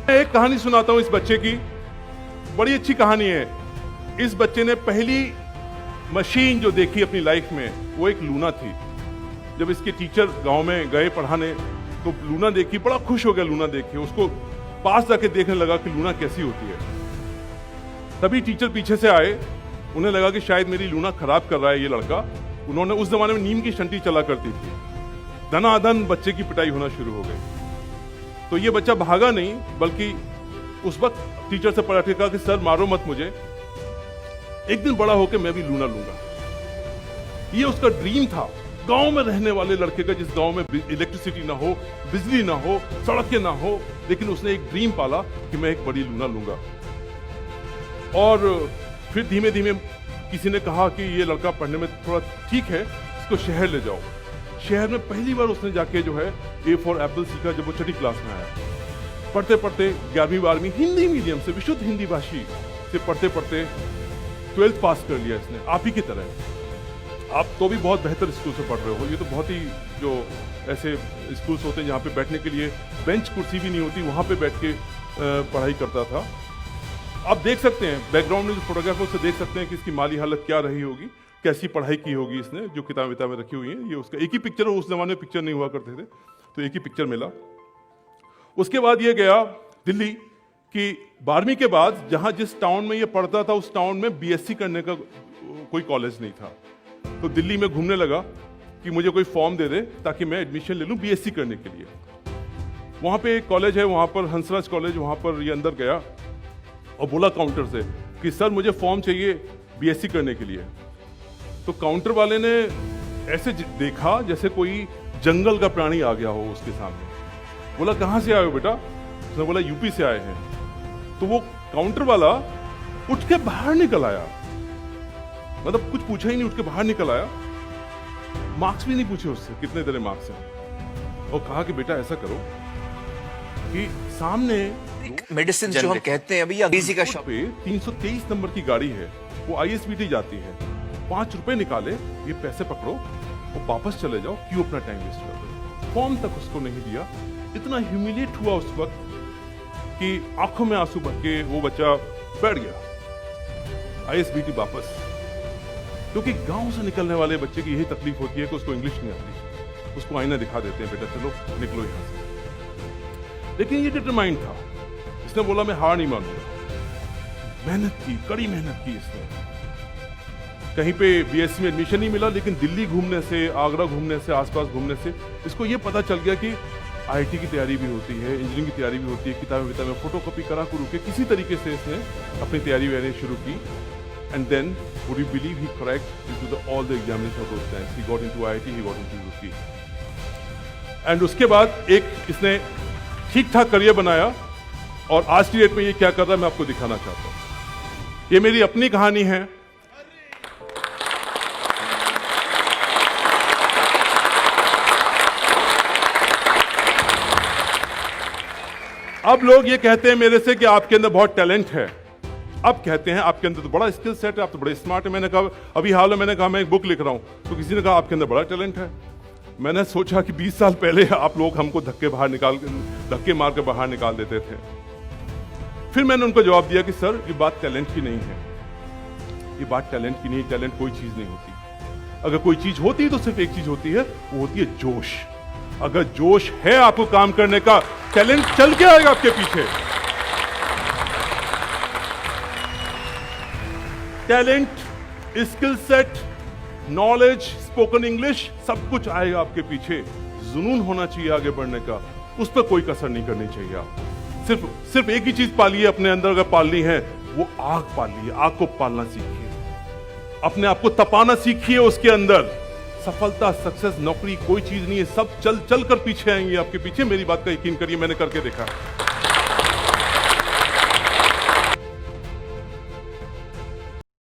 मैं एक कहानी सुनाता हूँ इस बच्चे की, बड़ी अच्छी कहानी है। इस बच्चे ने पहली मशीन जो देखी अपनी लाइफ में वो एक लूना थी। जब इसके टीचर गांव में गए पढ़ाने तो लूना देखी, बड़ा खुश हो गया लूना देख के। उसको पास जाके देखने लगा कि लूना कैसी होती है। तभी टीचर पीछे से आए, उन्हें लगा कि शायद मेरी लूना खराब कर रहा है ये लड़का। उन्होंने, उस जमाने में नीम की शंटी चला करती थी, धनाधन बच्चे की पिटाई होना शुरू हो गई। तो ये बच्चा भागा नहीं, बल्कि उस वक्त टीचर से पलट के कहा कि सर मारो मत मुझे, एक दिन बड़ा होकर मैं भी लूना लूंगा। ये उसका ड्रीम था, गांव में रहने वाले लड़के का, जिस गांव में इलेक्ट्रिसिटी ना हो, बिजली ना हो, सड़कें ना हो, लेकिन उसने एक ड्रीम पाला कि मैं एक बड़ी लूना लूंगा। और फिर धीमे धीमे किसी ने कहा कि ये लड़का पढ़ने में थोड़ा ठीक है, इसको शहर ले जाओ। शहर में पहली बार उसने जाके जो है ए फॉर एप्पल सीखा जब वो छठी क्लास में आया। पढ़ते पढ़ते 11वीं 12वीं हिंदी मीडियम से, विशुद्ध हिंदी भाषी से पढ़ते पढ़ते 12th पास कर लिया इसने, आप ही की तरह। आप तो भी बहुत बेहतर स्कूल से पढ़ रहे हो, ये तो बहुत ही जो ऐसे स्कूल्स होते हैं जहाँ पे बैठने के लिए बेंच कुर्सी भी नहीं होती, वहाँ पे बैठ के पढ़ाई करता था। आप देख सकते हैं बैकग्राउंड में जो फोटोग्राफर से देख सकते हैं कि इसकी माली हालत क्या रही होगी, कैसी पढ़ाई की होगी इसने। जो किताब विताबें रखी हुई हैं, ये उसका एक ही पिक्चर, उस जमाने में पिक्चर नहीं हुआ करते थे, तो एक ही पिक्चर मिला। उसके बाद ये गया दिल्ली कि 12वीं के बाद जहाँ जिस टाउन में ये पढ़ता था उस टाउन में बीएससी करने का कोई कॉलेज नहीं था। तो दिल्ली में घूमने लगा कि मुझे कोई फॉर्म दे दे ताकि मैं एडमिशन ले लूँ बीएससी करने के लिए। वहाँ पे एक कॉलेज है, वहाँ पर हंसराज कॉलेज, वहाँ पर ये अंदर गया और बोला काउंटर से कि सर मुझे फॉर्म चाहिए बीएससी करने के लिए। तो काउंटर वाले ने ऐसे देखा जैसे कोई जंगल का प्राणी आ गया हो उसके सामने। बोला कहाँ से आए हो बेटा? उसने बोला यूपी से आए हैं। तो वो काउंटर वाला उठ के बाहर निकल आया, मतलब कुछ पूछा ही नहीं, उठ के बाहर निकल आया। मार्क्स भी नहीं पूछे उससे कितने तेरे मार्क्स हैं, और कहा कि बेटा ऐसा करो कि सामने मेडिसिन जो हम कहते हैं अभी अंग्रेजी का शब्द पे 323 नंबर की गाड़ी है, वो आईएसबीटी जाती है। 5 रुपए निकाले, ये पैसे पकड़ो और वापस चले जाओ, क्यों अपना टाइम वेस्ट करो। फॉर्म तक उसको नहीं दिया। इतना ह्यूमिलिएट हुआ उस वक्त कि आंखों में आंसू भर के वो बच्चा बैठ गया। आईएसबीटी वापस, क्योंकि गांव से निकलने वाले बच्चे की यही तकलीफ होती है कि उसको इंग्लिश नहीं आती। उसको आईना दिखा देते हैं, बेटा चलो निकलो यहां से। लेकिन ये डिटरमाइंड था, इसने बोला मैं हार नहीं मानूंगा। मेहनत की, कड़ी मेहनत की इसने। कहीं पे बीएससी में एडमिशन नहीं मिला, लेकिन दिल्ली घूमने से, आगरा घूमने से, आसपास घूमने से इसको ये पता चल गया कि आईआईटी की तैयारी भी होती है, इंजीनियरिंग की तैयारी भी होती है। किताबें विताबें फोटोकॉपी करा करू के किसी तरीके से इसने अपनी तैयारी वैयारी शुरू की। And then would you believe he cracked into all the examination of those times. He got into IIT, he got into UP. एंड उसके बाद एक इसने ठीक ठाक करियर बनाया, और आज की डेट में ये क्या कर रहा है मैं आपको दिखाना चाहता हूं। ये मेरी अपनी कहानी है। अब लोग ये कहते हैं मेरे से कि आपके अंदर बहुत टैलेंट है। अब कहते हैं आपके अंदर तो बड़ा स्किल सेट है, आप तो बड़े स्मार्ट है। मैंने कहा अभी हाल में मैंने कहा मैं एक बुक लिख रहा हूं, तो किसी ने कहा आपके अंदर बड़ा टैलेंट है। मैंने सोचा कि 20 साल पहले आप लोग हमको धक्के मार के बाहर निकाल देते थे। फिर मैंने उनको जवाब दिया कि सर ये बात टैलेंट की नहीं है, ये बात टैलेंट की नहीं, टैलेंट कोई चीज नहीं होती। अगर कोई चीज होती तो सिर्फ एक चीज होती है, वो होती है जोश। अगर जोश है आपको काम करने का, टैलेंट चल के आएगा आपके पीछे। Talent, skill set, knowledge, spoken English, सब कुछ आएगा आपके पीछे। जुनून होना चाहिए आगे बढ़ने का, उस पर कोई कसर नहीं करनी चाहिए। आप सिर्फ एक ही चीज पालिए अपने अंदर, अगर पालनी है वो आग पालिए, आग को पालना सीखिए, अपने आप को तपाना सीखिए उसके अंदर। सफलता, सक्सेस, नौकरी कोई चीज नहीं है, सब चल चल कर पीछे आएंगे आपके पीछे। मेरी बात का यकीन करिए, मैंने करके देखा।